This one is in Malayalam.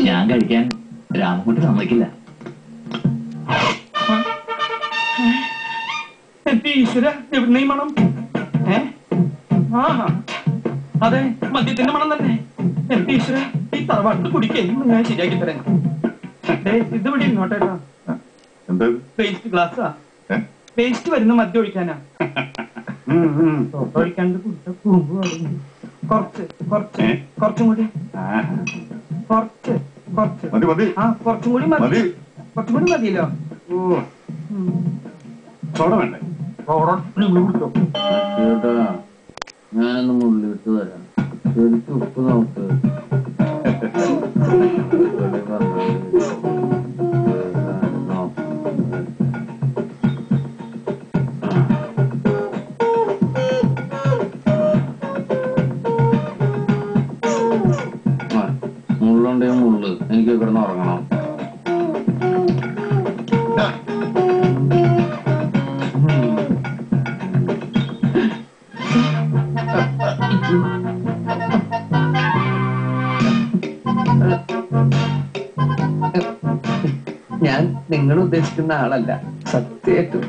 ഞാൻ കഴിക്കാൻ രാമക്കുട്ടി സമ്മതിക്കില്ല. ഈശ്വര, എവിടെ മണം? അതെ, മദ്യത്തിന്റെ മണം തന്നെ. എന്റെ ഈശ്വര, ഈ തറവാട്ട് കുടിക്കുന്നു ഞാൻ ശരിയാക്കി തരാം. ഇത് ഇവിടെ ഇങ്ങോട്ടേട്ടാ. വേസ്റ്റ് ഗ്ലാസ്സാ. വേസ്റ്റ് വരുന്ന മദ്യം ഒഴിക്കാനാ. ഒഴിക്കാണ്ട് കുടിച്ച കുറുമ്പ് തുടങ്ങി. കുറച്ചും കൂടി കുറച്ചും കൂടി മതി. കുറച്ചും കൂടി മതിയല്ലോ. സോഡ വേണ്ടേ? ഞാനൊന്ന് മുള്ളിട്ട് തരാം. ശരിക്കും ഉപ്പ് നോക്ക്. മുള്ളുണ്ടെങ്കിൽ മുള്ളു. എനിക്ക് കിടന്ന് ഉറങ്ങണം. ഞാൻ നിങ്ങൾ ഉദ്ദേശിക്കുന്ന ആളല്ല, സത്യമായിട്ടും.